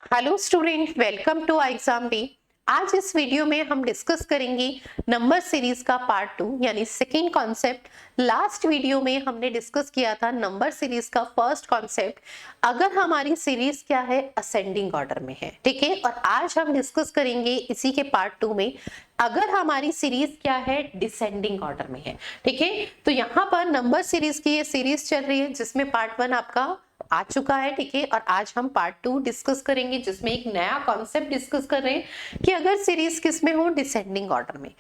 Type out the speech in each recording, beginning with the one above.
Hello student, welcome to exam B. आज इस video में हम डिस्कस करेंगे नंबर सीरीज का पार्ट 2 यानी सेकेंड कॉन्सेप्ट। लास्ट वीडियो में हमने डिस्कस किया था नंबर सीरीज का फर्स्ट कॉन्सेप्ट, अगर हमारी सीरीज क्या है, असेंडिंग ऑर्डर में है। ठीक है, और आज हम डिस्कस करेंगे इसी के पार्ट 2 में अगर हमारी सीरीज क्या है, डिसेंडिंग ऑर्डर में है। ठीक है, तो यहाँ पर नंबर सीरीज की ये सीरीज चल रही है जिसमें पार्ट 1 आपका आ चुका है। ठीक है, और आज हम पार्ट 2 डिस्कस करेंगे जिसमें एक नया कॉन्सेप्ट डिस्कस कर रहे हैं कि अगर सीरीज किस में हो, डिसेंडिंग ऑर्डर में।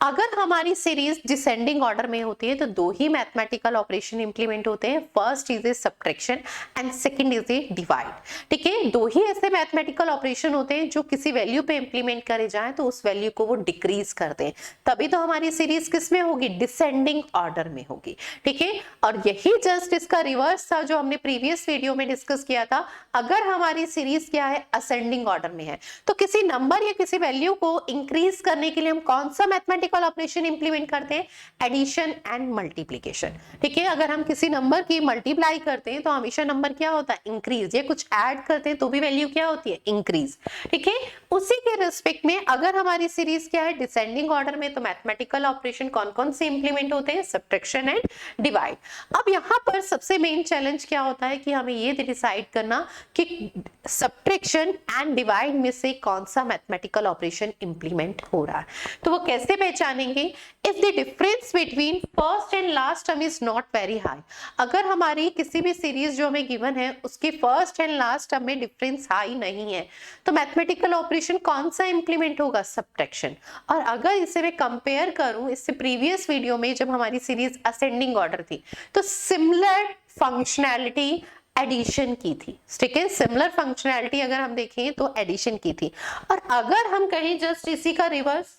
अगर हमारी सीरीज डिसेंडिंग ऑर्डर में होती है तो दो ही मैथमेटिकल ऑपरेशन इंप्लीमेंट होते हैं। First is a subtraction and second is a divide. ठीक है, दो ही ऐसे मैथमेटिकल ऑपरेशन होते हैं जो किसी वैल्यू पे इंप्लीमेंट करे जाए तो उस वैल्यू को वो डिक्रीज कर दें, तभी तो हमारी सीरीज किस में होगी, डिसेंडिंग ऑर्डर में होगी। ठीक है, और यही जस्ट इसका रिवर्स था जो हमने प्रीवियस वीडियो में डिस्कस किया था। अगर हमारी सीरीज क्या है, असेंडिंग ऑर्डर में है, तो किसी नंबर या किसी वैल्यू को इंक्रीज करने के लिए हम कौन सा मैथमेटिकल ऑपरेशन इंप्लीमेंट करते हैं, एडिशन एंड मल्टीप्लिकेशन। ठीक है, अगर हम किसी नंबर की मल्टीप्लाई करते हैं तो हमेशा नंबर क्या होता है, इंक्रीज। या कुछ ऐड करते हैं तो भी वैल्यू क्या होती है, इंक्रीज। ठीक है, उसी के रिस्पेक्ट में अगर हमारी सीरीज क्या है, डिसेंडिंग ऑर्डर में, तो मैथमेटिकल ऑपरेशन कौन कौन से इंप्लीमेंट होते हैं, सब्ट्रैक्शन एंड डिवाइड। अब यहाँ पर सबसे मेन चैलेंज क्या होता है कि हमें ये डिसाइड करना कि सब्ट्रैक्शन एंड डिवाइड में से कौन सा मैथमेटिकल ऑपरेशन इंप्लीमेंट हो रहा है। तो वो कैसे पहचानेंगे, if the difference between first and last term is not very high. अगर हमारी किसी भी सीरीज जो हमें गिवन है उसकी फर्स्ट एंड लास्ट टर्म में डिफरेंस हाई नहीं है तो मैथमेटिकल ऑपरेशन कौन सा इंप्लीमेंट होगा, सब्ट्रैक्शन। और अगर इसे मैं कंपेयर करूं इससे प्रीवियस वीडियो में जब हमारी सीरीज असेंडिंग ऑर्डर थी तो सिमिलर फंक्शनैलिटी एडिशन की थी। ठीक है, सिमिलर फंक्शनैलिटी अगर हम देखें तो एडिशन की थी। और अगर हम कहें जस्ट इसी का रिवर्स,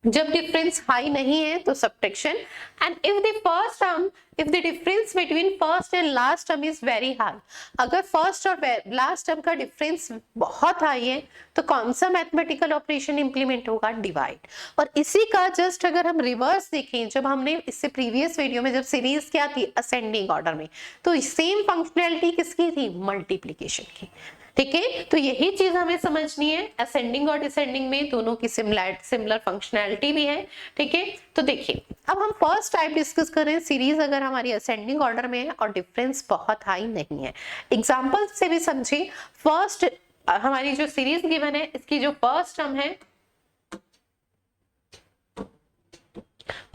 जब डिफरेंस हाई नहीं है तो subtraction, and if the first term, if the difference between first and last term is very high, अगर फर्स्ट और लास्ट टर्म का डिफरेंस बहुत हाई है तो कौन सा मैथमेटिकल ऑपरेशन इंप्लीमेंट होगा, डिवाइड। और इसी का जस्ट अगर हम रिवर्स देखें, जब हमने इससे प्रीवियस वीडियो में जब सीरीज क्या थी, असेंडिंग ऑर्डर में, तो सेम फंक्शनैलिटी किसकी थी, मल्टीप्लिकेशन की। ठीक है, तो यही चीज हमें समझनी है, असेंडिंग और डिसेंडिंग में दोनों की सिमिलर फंक्शनैलिटी भी है। ठीक है, तो देखिए अब हम फर्स्ट टाइप डिस्कस कर रहे हैं, सीरीज अगर हमारी असेंडिंग ऑर्डर में है और डिफरेंस बहुत हाई नहीं है। एग्जांपल से भी समझिए, फर्स्ट हमारी जो सीरीज गिवन है इसकी जो फर्स्ट टर्म है,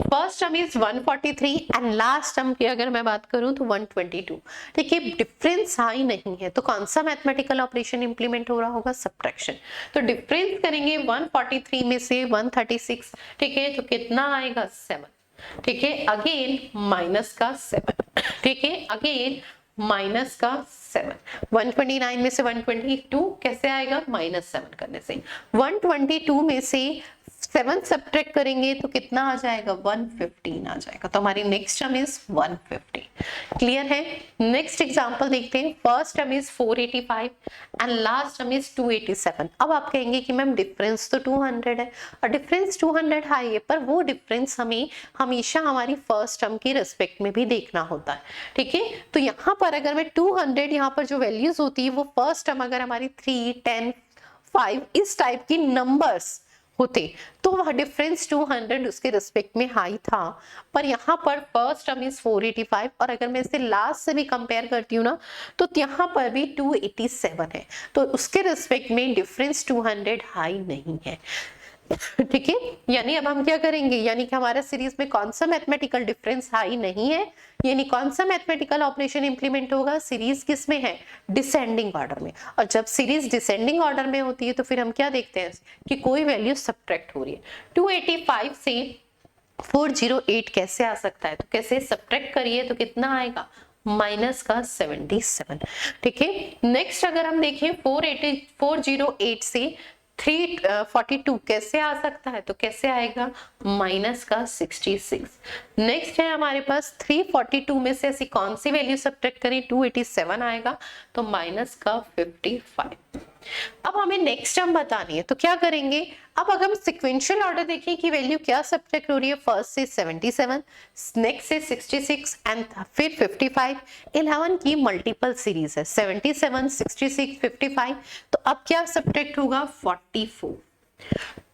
first term is 143 and last term की अगर मैं बात करूं तो 122। ठीक है, डिफरेंस हाई नहीं है तो कौन सा मैथमेटिकल ऑपरेशन इंप्लीमेंट हो रहा होगा, सब्ट्रैक्शन। तो डिफरेंस करेंगे 143 में से 136। ठीक है, तो कितना आएगा, 7। ठीक है, अगेन माइनस का 7। ठीक है, अगेन माइनस का 7। 129 में से 122 कैसे आएगा, -7 करने से। 122 में से 7 सब्ट्रैक्ट करेंगे तो कितना आ जाएगा, 115 आ जाएगा। तो हमारी नेक्स्ट टर्म इज 150। क्लियर है, नेक्स्ट एग्जांपल देखते हैं। First term is 485 and last term is 287। अब आप कहेंगे कि मैम डिफरेंस तो 200 है और डिफरेंस 200 हाई है, पर वो डिफरेंस हमें हमेशा हमारी फर्स्ट टर्म की रिस्पेक्ट में भी देखना होता है। ठीक है, तो यहाँ पर अगर मैं 200, यहाँ पर जो वैल्यूज होती है वो फर्स्ट टर्म अगर हमारी 3, 10, 5 इस टाइप की नंबर्स होते तो वह डिफरेंस 200 उसके रिस्पेक्ट में हाई था, पर यहाँ पर फर्स्ट टर्म इज 485 और अगर मैं इसे लास्ट से भी कंपेयर करती हूँ ना तो यहाँ पर भी 287 है, तो उसके रिस्पेक्ट में डिफरेंस 200 हाई नहीं है। ठीक है, यानी अब हम क्या करेंगे, यानी कि हमारा सीरीज में कौन सा मैथमेटिकल डिफरेंस हाई नहीं है, यानी कौन सा मैथमेटिकल ऑपरेशन इंप्लीमेंट होगा, सीरीज किस में है, डिसेंडिंग ऑर्डर में। और जब सीरीज डिसेंडिंग ऑर्डर में होती है तो फिर हम क्या देखते हैं कि कोई वैल्यू सब्ट्रैक्ट हो रही है। 285 से 408 कैसे आ सकता है, तो कैसे सब्ट्रैक्ट करिए तो कितना आएगा, माइनस का 77। ठीक है, नेक्स्ट अगर हम देखें 408 से 342 कैसे आ सकता है, तो कैसे आएगा, माइनस का 66। नेक्स्ट है हमारे पास 342 में से ऐसी कौन सी वैल्यू सब्ट्रैक्ट करें, 287 आएगा, तो माइनस का 55। अब हमें नेक्स्ट टर्म बतानी है, तो क्या करेंगे, अब अगर हम सिक्वेंशियल ऑर्डर देखें कि वैल्यू क्या सब्ट्रैक्ट हो रही है, फर्स्ट से 77, नेक्स्ट से 66 एंड फिर 55, 11 की मल्टीपल सीरीज है, 77, 66, 55, तो अब क्या सब्ट्रैक्ट होगा, 44।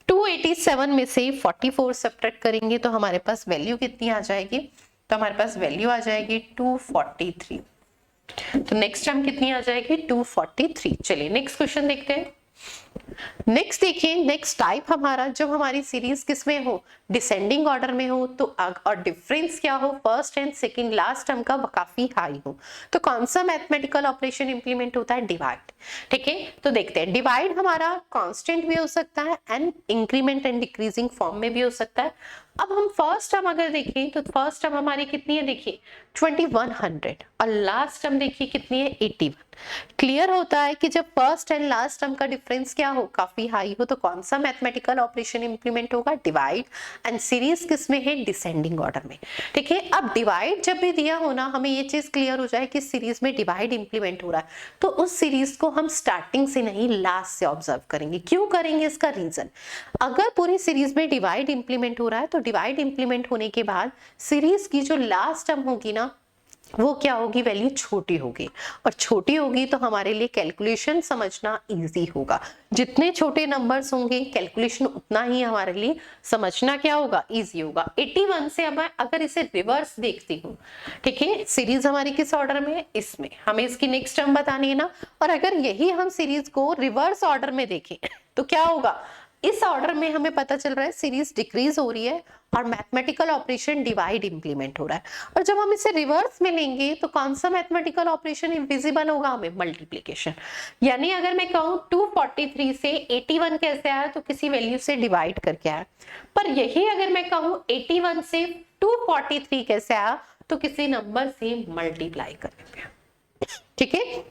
287 में से 44 सब्ट्रैक्ट करेंगे तो हमारे पास वैल्यू कितनी आ जाएगी, तो हमारे पास वैल्यू आ जाएगी 243। तो नेक्स्ट टर्म कितनी आ जाएगी, 243। चलिए नेक्स्ट क्वेश्चन देखते हैं। नेक्स्ट देखिए, नेक्स्ट टाइप हमारा, जब हमारी सीरीज किसमें हो, डिसेंडिंग ऑर्डर में हो, तो और डिफरेंस क्या हो, first and second last term का काफी हाई हो, तो कौन सा मैथमेटिकल ऑपरेशन इंप्लीमेंट होता है, डिवाइड। ठीक है, तो देखते हैं, डिवाइड हमारा कांस्टेंट भी हो सकता है and increment and decreasing form में भी हो सकता है। अब हम फर्स्ट टर्म अगर देखें तो फर्स्ट टर्म हमारी कितनी है, देखिए 2100, और लास्ट टर्म देखिए कितनी है, 81। क्लियर होता है कि जब फर्स्ट एंड लास्ट टर्म का डिफरेंस क्या हो, काफी हाई हो, तो कौन सा मैथमेटिकल ऑपरेशन इंप्लीमेंट होगा, डिवाइड, एंड सीरीज किसमें है, डिसेंडिंग ऑर्डर में। ठीक है, अब डिवाइड जब भी दिया हो ना, हमें ये चीज क्लियर हो जाए कि सीरीज में डिवाइड इंप्लीमेंट हो रहा है, तो उस सीरीज को हम स्टार्टिंग से नहीं लास्ट से ऑब्जर्व करेंगे। क्यों करेंगे, इसका रीजन, अगर पूरी सीरीज में डिवाइड इंप्लीमेंट हो रहा है तो डिवाइड इंप्लीमेंट होने के बाद सीरीज की जो लास्ट टर्म होगी ना, वो क्या होगी, वैल्यू छोटी होगी, और छोटी होगी तो हमारे लिए कैलकुलेशन समझना इजी होगा। जितने छोटे नंबर्स होंगे कैलकुलेशन उतना ही हमारे लिए समझना क्या होगा, इजी होगा। 81 से अब अगर इसे रिवर्स देखती हूँ, ठीक है, सीरीज हमारी किस ऑर्डर में है, इसमें, हमें इसकी नेक्स्ट टर्म बतानी है ना, और अगर यही हम सीरीज को रिवर्स ऑर्डर में देखें तो क्या होगा, इस ऑर्डर में हमें पता चल रहा है सीरीज डिक्रीज हो रही है और मैथमेटिकल ऑपरेशन डिवाइड इंप्लीमेंट हो रहा है। और जब हम इसे रिवर्स में लेंगे तो कौन सा मैथमेटिकल ऑपरेशन इनविजिबल होगा, हमें मल्टीप्लिकेशन। यानी अगर मैं कहूँ 243 से 81 कैसे आया, तो किसी वैल्यू से डिवाइड करके आया, पर यही अगर मैं कहूँ 81 से 243 कैसे आया, तो किसी नंबर से मल्टीप्लाई करके आया। ठीक है,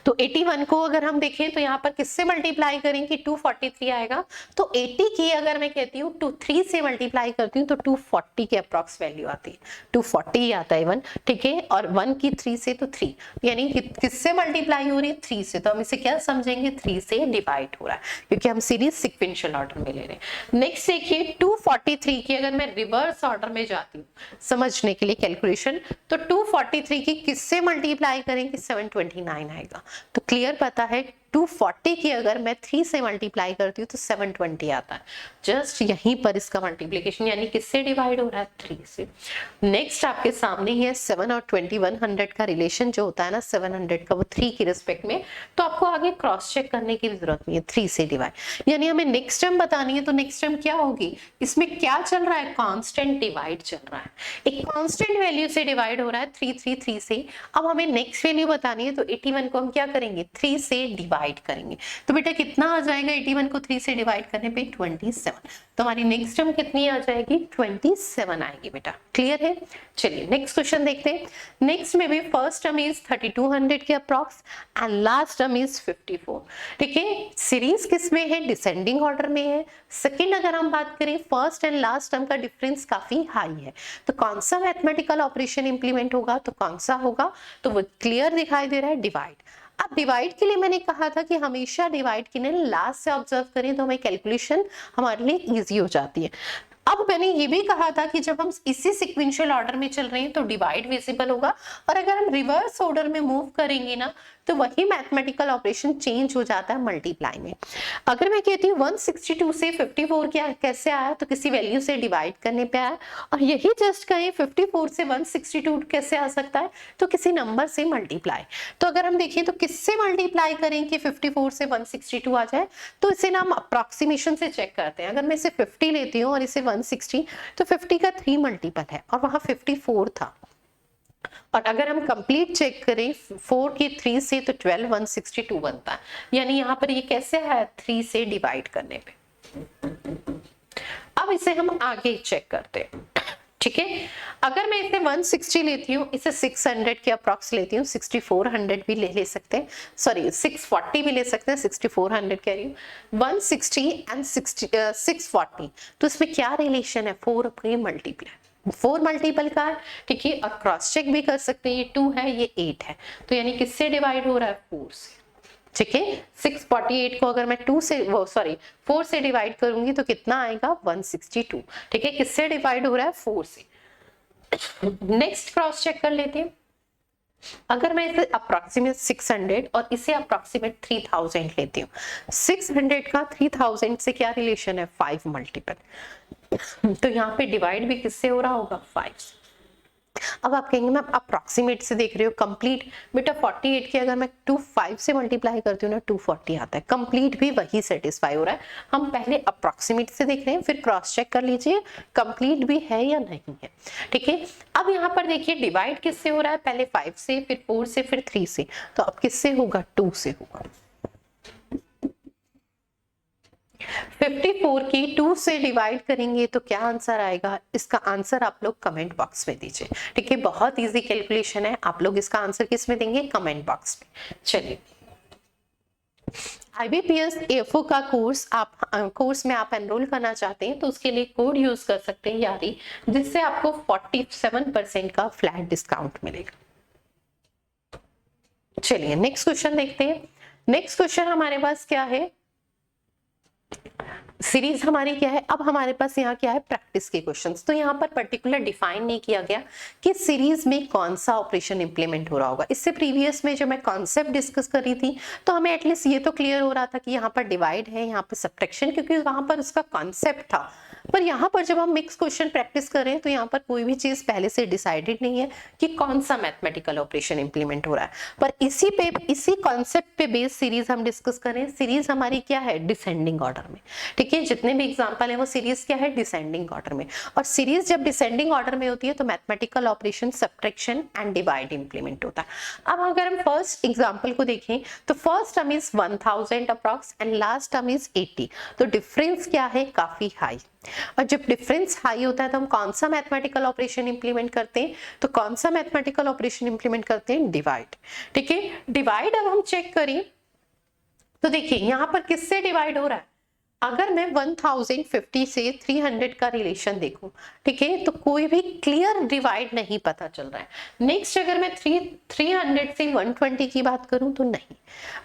तो 81 को अगर हम देखें तो यहाँ पर किससे मल्टीप्लाई करेंगे, 243 आएगा, तो 80 की अगर मैं कहती हूँ 3 से मल्टीप्लाई करती हूँ तो 240 के अप्रॉक्स वैल्यू आती है, 240 ही आता है 1। ठीक है, और 1 की 3 से तो 3, यानी किससे मल्टीप्लाई हो रही है, 3 से, तो हम इसे क्या समझेंगे, 3 से डिवाइड हो रहा है, क्योंकि हम सीरीज सिक्वेंशियल ऑर्डर में ले रहे हैं। नेक्स्ट देखिए 243 की अगर मैं रिवर्स ऑर्डर में जाती हूँ समझने के लिए कैलकुलेशन, तो 243 की किससे मल्टीप्लाई करेंगे, 729 आएगा। तो क्लियर पता है 240 की अगर मैं 3 से मल्टीप्लाई करती हूँ तो 720 आता है। जस्ट यहीं पर इसका मल्टीप्लिकेशन, यानी किससे डिवाइड हो रहा है, 3 से। नेक्स्ट आपके सामने ही है 7 और 2100 का रिलेशन जो होता है ना, 700 का, वो 3 की रिस्पेक्ट में, तो आपको आगे क्रॉस चेक करने की जरूरत नहीं है, 3 से डिवाइड। यानी हमें नेक्स्ट टर्म बतानी है, तो नेक्स्ट टर्म क्या होगी, इसमें क्या चल रहा है, कांस्टेंट डिवाइड चल रहा है, एक कांस्टेंट वैल्यू से डिवाइड हो रहा है 333 से। अब हमें नेक्स्ट वैल्यू बतानी है, तो 81 को हम क्या करेंगे, 3 से डिवाइड करेंगे, तो बेटा कितना आ जाएगा, 81 को 3 से डिवाइड करने पे 27। तो हमारी नेक्स्ट टर्म कितनी आ जाएगी, 27 आएगी बेटा। क्लियर है, चलिए नेक्स्ट क्वेश्चन देखते हैं। नेक्स्ट में भी फर्स्ट टर्म इज 3200 के approx and last term is 54। ठीक है, सीरीज किसमें है, डिसेंडिंग ऑर्डर में है। सेकंड अगर हम बात करें, फर्स्ट एंड लास्ट टर्म का डिफरेंस काफी हाई है, तो कौन सा मैथमेटिकल ऑपरेशन इंप्लीमेंट होगा, तो कौन सा होगा, तो वो क्लियर दिखाई दे रहा है, डिवाइड। अब डिवाइड के लिए मैंने कहा था कि हमेशा डिवाइड की लास्ट से ऑब्जर्व करें तो हमें कैलकुलेशन हमारे लिए इजी हो जाती है। अब मैंने ये भी कहा था कि जब हम इसी सिक्वेंशियल ऑर्डर में चल रहे हैं तो डिवाइड विजिबल होगा, और अगर हम रिवर्स ऑर्डर में मूव करेंगे ना तो वही मैथमेटिकल ऑपरेशन चेंज हो जाता है मल्टीप्लाई में। अगर मैं कहती हूँ 162 से 54 क्या कैसे आया, तो किसी वैल्यू से डिवाइड करने पे आया, और यही जस्ट कहें 54 से 162 कैसे आ सकता है, तो किसी नंबर से मल्टीप्लाई। तो अगर हम देखें तो किससे मल्टीप्लाई करें कि 54 से 162 आ जाए, तो इसे ना हम अप्रॉक्सीमेशन से चेक करते हैं। अगर मैं इसे 50 लेती हूँ और इसे 160, तो 50 का 3 मल्टीपल है और वहां 54 था। और अगर हम कंप्लीट चेक करें 4 की 3 से, तो 12 162 बनता है, यानी यहाँ पर ये कैसे है, 3 से डिवाइड करने पे। अब इसे हम आगे चेक करते हैं। ठीक है, अगर मैं इसे 160 लेती हूँ, इसे 600 के अप्रॉक्स लेती हूँ, 6400 भी ले सकते हैं, सॉरी 640 भी ले सकते हैं, 6400 कह रही हूँ, 160 एंड 640, तो इसमें क्या रिलेशन है, 4 अपने मल्टीप्लाई, 4 मल्टीपल का है। ठीक है, और क्रॉस चेक भी कर सकते हैं, ये 2 है ये 8 है, तो यानी किससे डिवाइड हो रहा है, 4 से। ठीक है। 648 को अगर मैं 4 से डिवाइड करूंगी तो कितना आएगा 162। ठीक है, किससे डिवाइड हो रहा है 4 से। नेक्स्ट क्रॉस चेक कर लेते हैं। अगर मैं इसे अप्रोक्सीमेट 600 और इसे अप्रोक्सीमेट 3000 लेती हूँ, 600 का 3000 से क्या रिलेशन है 5 मल्टीपल, तो यहाँ पे डिवाइड भी किससे हो रहा होगा 5 से। अब आप कहेंगे मैम अप्रोक्सीमेट से देख रहे हो, कंप्लीट बेटा 48 के अगर मैं 5 से मल्टीप्लाई करती हूँ ना 240 आता है, कंप्लीट भी वही सेटिस्फाई हो रहा है। हम पहले अप्रोक्सीमेट से देख रहे हैं, फिर क्रॉस चेक कर लीजिए कंप्लीट भी है या नहीं है। ठीक है, अब यहाँ पर देखिए डिवाइड किससे हो रहा है, पहले 5 से, फिर 4 से, फिर 3 से, तो अब किससे होगा 2 से होगा। 54 की 2 से डिवाइड करेंगे तो क्या आंसर आएगा, इसका आंसर आप लोग कमेंट बॉक्स में दीजिए। ठीक है, बहुत इजी कैलकुलेशन है, आप लोग इसका आंसर किस में देंगे, कमेंट बॉक्स में। चलिए, IBPS AFO का कोर्स में आप एनरोल करना चाहते हैं तो उसके लिए कोड यूज कर सकते हैं यारी, जिससे आपको 47% का फ्लैट डिस्काउंट मिलेगा। चलिए नेक्स्ट क्वेश्चन देखते हैं। नेक्स्ट क्वेश्चन हमारे पास क्या है, सीरीज हमारी क्या है, अब हमारे पास यहाँ क्या है प्रैक्टिस के क्वेश्चंस। तो यहाँ पर पर्टिकुलर डिफाइन नहीं किया गया कि सीरीज में कौन सा ऑपरेशन इंप्लीमेंट हो रहा होगा। इससे प्रीवियस में जो मैं कॉन्सेप्ट डिस्कस कर रही थी तो हमें एटलीस्ट ये तो क्लियर हो रहा था कि यहाँ पर डिवाइड है, यहाँ पर सब्ट्रैक्शन, क्योंकि वहां पर उसका कॉन्सेप्ट था। पर यहाँ पर जब हम मिक्स क्वेश्चन प्रैक्टिस कर रहे हैं तो यहाँ पर कोई भी चीज पहले से डिसाइडेड नहीं है कि कौन सा मैथमेटिकल ऑपरेशन इंप्लीमेंट हो रहा है, पर इसी कॉन्सेप्ट पे बेस्ड सीरीज हम डिस्कस करें। सीरीज हमारी क्या है डिसेंडिंग ऑर्डर में। ठीक है, जितने भी एग्जांपल है वो सीरीज क्या है डिसेंडिंग ऑर्डर में, और सीरीज जब डिसेंडिंग ऑर्डर में होती है तो mathematical operation subtraction and divide implement होता है। अब अगर हम फर्स्ट एग्जांपल को देखें तो first term is 1000 approx and last term is 80, तो डिफरेंस क्या है काफी हाई। और जब डिफरेंस हाई होता है तो हम कौन सा मैथमेटिकल ऑपरेशन इंप्लीमेंट करते हैं, तो कौन सा मैथमेटिकल ऑपरेशन इंप्लीमेंट करते हैं डिवाइड। ठीक है, डिवाइड अब हम चेक करें तो देखिए यहाँ पर किससे डिवाइड हो रहा है, अगर मैं 1050 से 300 का रिलेशन देखूं, ठीक है, तो कोई भी क्लियर डिवाइड नहीं पता चल रहा है। नेक्स्ट अगर मैं 300 से 120 की बात करूं तो नहीं,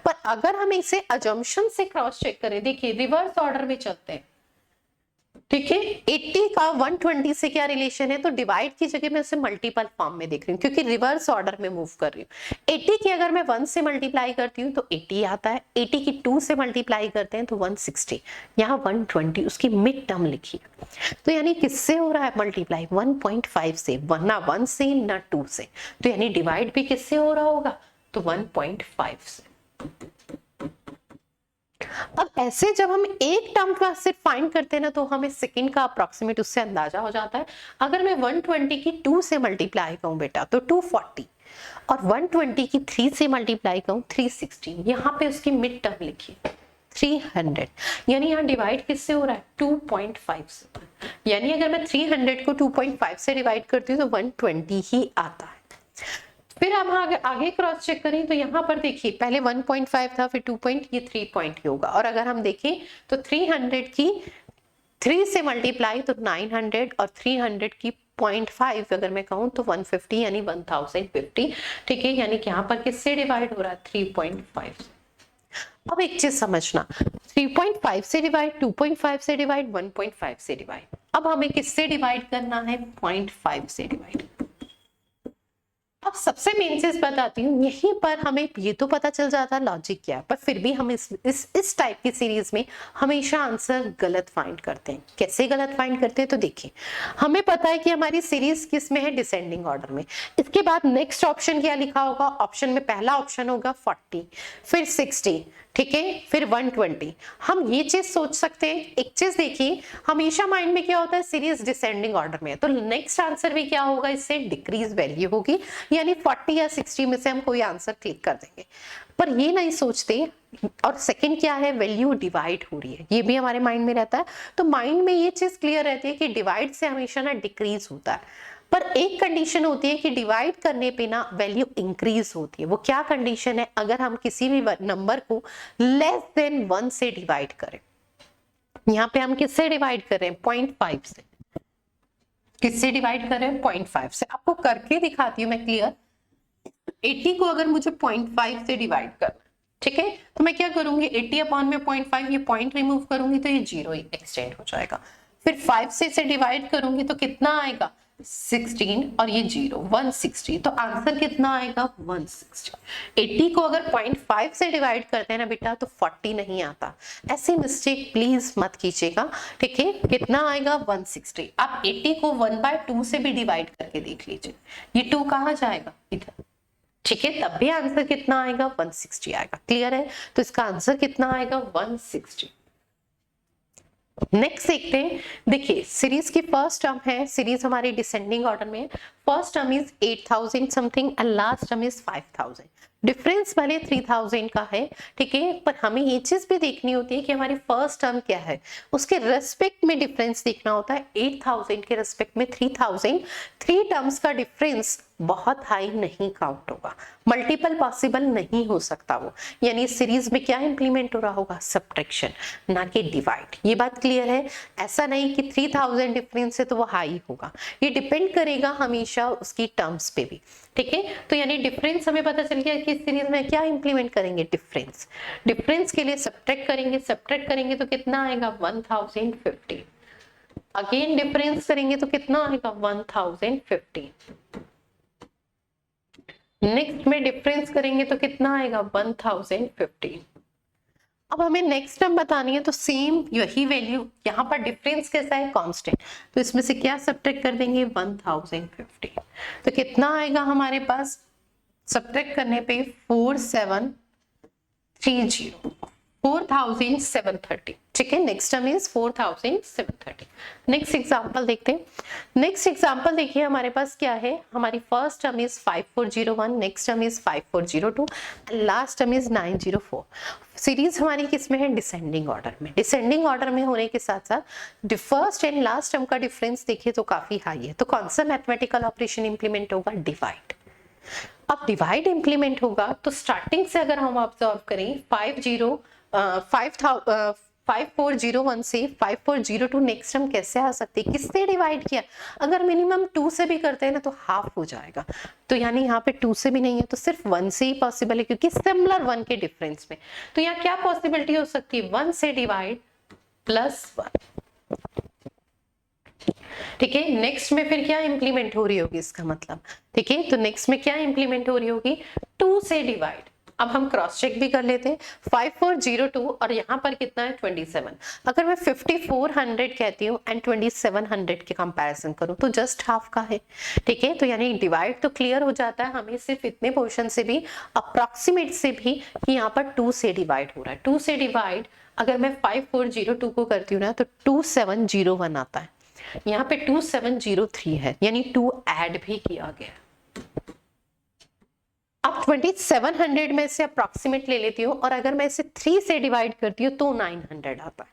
पर अगर हम इसे अजम्पशन से क्रॉस चेक करें, देखिए रिवर्स ऑर्डर में चलते हैं। ठीक है, 80 का 120 से क्या रिलेशन है, तो डिवाइड की जगह मैं उसे मल्टीपल फॉर्म में देख रही हूँ क्योंकि रिवर्स ऑर्डर में मूव कर रही हूँ। 80 की अगर मैं 1 से मल्टीप्लाई करती हूँ तो 80 आता है, 80 की 2 से मल्टीप्लाई करते हैं तो 160, यहाँ 120 उसकी मिड टर्म लिखी है। तो यानी किससे हो रहा है मल्टीप्लाई 1.5 से, ना 1 से ना 2 से, तो यानी डिवाइड भी किससे हो रहा होगा तो 1.5 से। अब ऐसे जब हम एक टर्म का सिर्फ फाइंड करते हैं ना तो हमें सेकंड का अप्रोक्सीमेट उससे अंदाजा हो जाता है। अगर मैं 120 की 2 से मल्टीप्लाई करूं बेटा तो 240, और 120 की 3 से मल्टीप्लाई करूं 360, यहाँ पे उसकी मिड टर्म लिखिए 300, यानी यहाँ डिवाइड किससे हो रहा है 2.5 से। यानी अगर मैं 300 को 2.5 से डिवाइड करती हूँ तो 120 ही आता है। फिर हम आगे क्रॉस चेक करें तो यहाँ पर देखिए पहले 1.5 था, फिर 2 पॉइंट, ये 3 पॉइंट ही होगा। और अगर हम देखें तो 300 की 3 से मल्टीप्लाई तो 900, और 300 की 0.5 अगर मैं कहूँ तो 150 यानी 1050। ठीक है, यानी कि यहाँ पर किससे डिवाइड हो रहा है 3.5 से। अब एक चीज समझना, 3.5 से डिवाइड, 2.5 से डिवाइड, 1.5 से डिवाइड, अब हमें किससे डिवाइड करना है 0.5 से डिवाइड। अब सबसे मेन चीज बताती हूँ, यहीं पर हमें ये तो पता चल जाता लॉजिक क्या है, पर फिर भी हम इस टाइप की सीरीज में हमेशा आंसर गलत फाइंड करते हैं। कैसे गलत फाइंड करते हैं तो देखिए, हमें पता है कि हमारी सीरीज किस में है डिसेंडिंग ऑर्डर में। इसके बाद नेक्स्ट ऑप्शन क्या लिखा होगा, ऑप्शन में पहला ऑप्शन होगा 40, फिर 60, ठीक है, फिर 120। हम ये चीज सोच सकते हैं, एक चीज देखिए हमेशा माइंड में क्या होता है सीरीज डिसेंडिंग ऑर्डर में, तो नेक्स्ट आंसर भी क्या होगा, इससे डिक्रीज वैल्यू होगी, यानी 40 या 60 में से हम कोई आंसर क्लिक कर देंगे। पर ये नहीं सोचते, और सेकंड क्या है वैल्यू डिवाइड हो रही है, ये भी हमारे माइंड में रहता है। तो माइंड में ये चीज क्लियर रहती है कि डिवाइड से हमेशा ना डिक्रीज होता है, पर एक कंडीशन होती है कि डिवाइड करने पे ना वैल्यू इंक्रीज होती है। वो क्या कंडीशन है, अगर हम किसी भी नंबर को लेस देन 1 से डिवाइड करें। यहाँ पे हम किससे डिवाइड कर रहे हैं 0.5 से, किससे डिवाइड कर रहे हैं 0.5 से। आपको करके दिखाती हूँ मैं क्लियर। 80 को अगर मुझे 0.5 से डिवाइड करना, ठीक है, तो मैं क्या करूंगी 80 अपॉन में 0.5, ये पॉइंट रिमूव करूंगी तो ये 0 एक्सटेंड हो जाएगा। फिर 5 से इसे डिवाइड करूंगी तो कितना आएगा 16 और ये 0 160, तो आंसर कितना आएगा 160। 80 को अगर 0.5 से डिवाइड करते हैं ना बेटा तो 40 नहीं आता, ऐसी मिस्टेक प्लीज मत कीजिएगा। ठीक है, कितना आएगा 160। आप 80 को 1/2 से भी डिवाइड करके देख लीजिए, ये 2 कहाँ जाएगा इधर। ठीक है, तब भी आंसर कितना आएगा 160 आएगा। क्लियर है, तो इसका आंसर कितना आएगा 160। नेक्स्ट देखते हैं, देखिए सीरीज की फर्स्ट टर्म है, सीरीज हमारी डिसेंडिंग ऑर्डर में, first term is 8000 something and last term is 5000। Difference भले 3000 का है, ठीक है, पर हमें ये चीज भी देखनी होती है कि हमारी फर्स्ट टर्म क्या है, उसके रेस्पेक्ट में डिफरेंस देखना होता है। 8000 के रेस्पेक्ट में 3000, 3 टर्म्स का डिफरेंस बहुत हाई नहीं काउंट होगा, मल्टीपल पॉसिबल नहीं हो सकता वो, यानी सीरीज में क्या इंप्लीमेंट हो रहा होगा सब्ट्रैक्शन, ना कि डिवाइड। ये बात क्लियर है, ऐसा नहीं कि 3000 डिफरेंस है तो वो हाई होगा, ये डिपेंड करेगा हमेशा उसकी टर्म्स पे भी। ठीक है, तो यानी डिफरेंस हमें पता चल गया कि सीरीज में क्या इंप्लीमेंट करेंगे डिफरेंस, डिफरेंस के लिए सब्ट्रैक्ट करेंगे, सब्ट्रैक्ट करेंगे तो कितना आएगा 1050, अगेन डिफरेंस करेंगे तो कितना आएगा 1050, नेक्स्ट में डिफरेंस करेंगे तो कितना आएगा 1050। अब हमें नेक्स्ट टर्म बतानी है तो सेम यही वैल्यू, यहाँ पर डिफरेंस कैसा है कांस्टेंट, तो इसमें से क्या सब्ट्रैक्ट कर देंगे 1050, तो कितना आएगा हमारे पास सब्ट्रैक्ट करने पे 4730 4730। ठीक है, next term is 4730। Next example देखते हैं, नेक्स्ट एग्जांपल देखिए हमारे पास क्या है, हमारी first term is 5401, next term is 5402 and last term is 904। Series हमारी किस में है डिसेंडिंग ऑर्डर में, डिसेंडिंग ऑर्डर में होने के साथ साथ फर्स्ट एंड लास्ट टर्म का डिफरेंस देखिए तो काफी हाई है, तो कौन सा मैथमेटिकल ऑपरेशन इंप्लीमेंट होगा डिवाइड। अब डिवाइड इंप्लीमेंट होगा तो स्टार्टिंग से अगर हम ऑब्जर्व करें 5401 से 5402 नेक्स्ट टर्म कैसे आ सकती है, किससे डिवाइड किया, अगर मिनिमम 2 से भी करते हैं ना तो हाफ हो जाएगा, तो यानी यहाँ पे 2 से भी नहीं है तो सिर्फ 1 से ही पॉसिबल है, क्योंकि सिमिलर 1 के डिफरेंस में। तो यहाँ क्या पॉसिबिलिटी हो सकती है 1 से डिवाइड +1। ठीक है, नेक्स्ट में फिर क्या इंप्लीमेंट हो रही होगी इसका मतलब, ठीक है, तो नेक्स्ट में क्या इंप्लीमेंट हो रही होगी 2 से डिवाइड। अब हम क्रॉस चेक भी कर लेते हैं 5402 और यहाँ पर कितना है 27, अगर मैं 5400 कहती हूँ एंड 2700 के कंपैरिजन करूँ तो जस्ट हाफ का है। ठीक है, तो यानी डिवाइड तो क्लियर हो जाता है हमें सिर्फ इतने पोर्शन से भी, अप्रॉक्सीमेट से भी, कि यहाँ पर 2 से डिवाइड हो रहा है। 2 से डिवाइड अगर मैं 5402 को करती हूँ ना तो 2701 आता है, यहाँ पे 2703 है, यानी 2 ऐड भी किया गया। अब 2700 में से अप्रॉक्सीमेट ले लेती हूँ और अगर मैं इसे 3 से डिवाइड करती हूँ तो 900 आता है।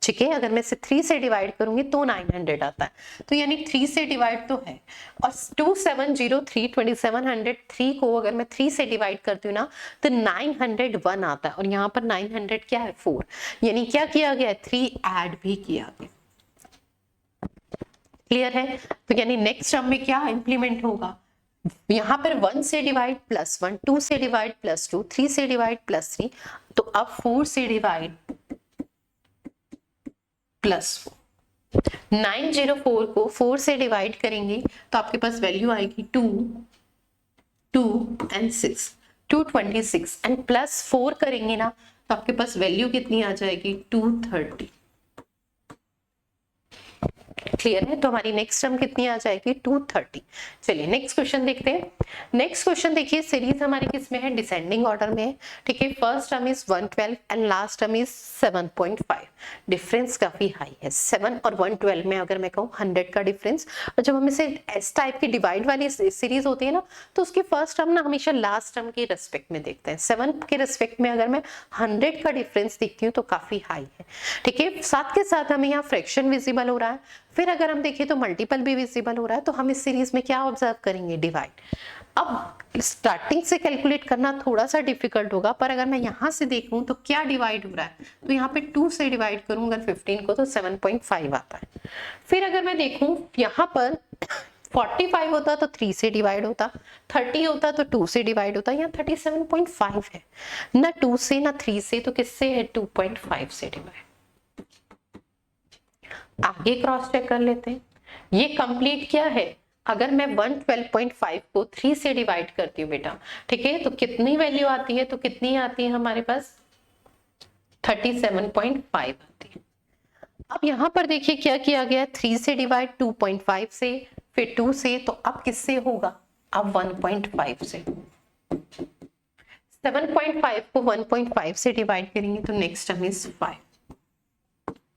ठीक है, अगर मैं इसे 3 से डिवाइड करूंगी तो 900 आता है, तो यानी 3 से डिवाइड तो है। और 2703 2703 को अगर मैं 3 से डिवाइड करती हूँ ना तो 901 आता है, और यहाँ पर 900 क्या है 4, यानी क्या किया गया 3 ऐड भी किया गया। क्लियर है, तो यानी नेक्स्ट टर्म में क्या इंप्लीमेंट होगा, यहाँ पर 1 से डिवाइड +1, 2 से डिवाइड +2, 3 से डिवाइड +3, तो अब 4 से डिवाइड +4। 904 को 4 से डिवाइड करेंगे तो आपके पास वैल्यू आएगी 2 एंड 6, 226 एंड +4 करेंगे ना तो आपके पास वैल्यू कितनी आ जाएगी 230। क्लियर है, तो हमारी नेक्स्ट टर्म कितनी आ जाएगी 230। चलिए नेक्स्ट क्वेश्चन देखते हैं। नेक्स्ट क्वेश्चन देखिए, सीरीज हमारी किस में है डिसेंडिंग ऑर्डर में है। ठीक है, first term is 112 and last term is 7.5। Difference काफी हाई है, 7 और 112 में अगर मैं कहूँ 100 का डिफरेंस। और जब हम इसे एस टाइप की डिवाइड वाली सीरीज होती है ना तो उसकी फर्स्ट टर्म ना हमेशा लास्ट टर्म के रेस्पेक्ट में देखते हैं। 7 के रेस्पेक्ट में अगर मैं 100 का डिफरेंस देखती हूँ तो काफी हाई है। ठीक है, साथ के साथ हमें यहाँ फ्रैक्शन विजिबल हो रहा है, फिर अगर हम देखें तो मल्टीपल भी विजिबल हो रहा है, तो हम इस सीरीज में क्या ऑब्जर्व करेंगे डिवाइड। अब स्टार्टिंग से कैलकुलेट करना थोड़ा सा डिफिकल्ट होगा, पर अगर मैं यहाँ से देखूं तो क्या डिवाइड हो रहा है, तो यहाँ पे 2 से डिवाइड करूं अगर 15 को तो 7.5 आता है। फिर अगर मैं देखूं यहाँ पर 45 होता तो 3 से डिवाइड होता, 30 होता तो 2 से डिवाइड होता, यहाँ 37.5 है, ना 2 से ना 3 से, तो किससे है? 2.5 से डिवाइड। आगे क्रॉस चेक कर लेते हैं, ये कंप्लीट क्या है? अगर मैं 112.5 को 3 से डिवाइड करती हूँ बेटा, ठीक है, तो कितनी वैल्यू आती है? तो कितनी आती है हमारे पास? 37.5 आती है। अब यहाँ पर देखिए क्या किया गया, 3 से डिवाइड 2.5 से, फिर 2 से, तो अब किससे होगा? अब 1.5 से। 7.5 को 1.5 से डिवाइड करेंगे तो नेक्स्ट टर्म इज 5।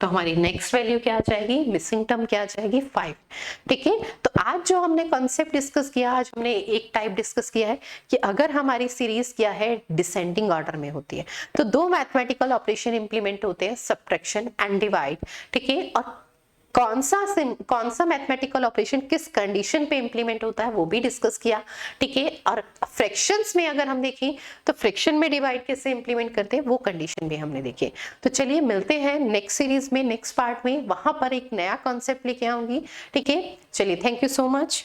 तो हमारी नेक्स्ट वैल्यू क्या आ जाएगी? मिसिंग टर्म क्या आ जाएगी? 5। ठीक है, तो आज जो हमने कॉन्सेप्ट डिस्कस किया, आज हमने एक टाइप डिस्कस किया है कि अगर हमारी सीरीज क्या है? डिसेंडिंग ऑर्डर में होती है, तो दो मैथमेटिकल ऑपरेशन इंप्लीमेंट होते हैं, सब्ट्रैक्शन एंड डिवाइड। ठीक है, और कौन सा मैथमेटिकल ऑपरेशन किस कंडीशन पे इंप्लीमेंट होता है वो भी डिस्कस किया। ठीक है, और फ्रैक्शंस में अगर हम देखें तो फ्रैक्शन में डिवाइड कैसे इंप्लीमेंट करते हैं वो कंडीशन भी हमने देखे। तो चलिए मिलते हैं नेक्स्ट सीरीज में, नेक्स्ट पार्ट में, वहां पर एक नया कॉन्सेप्ट लेके आऊंगी। ठीक है, चलिए, थैंक यू सो मच।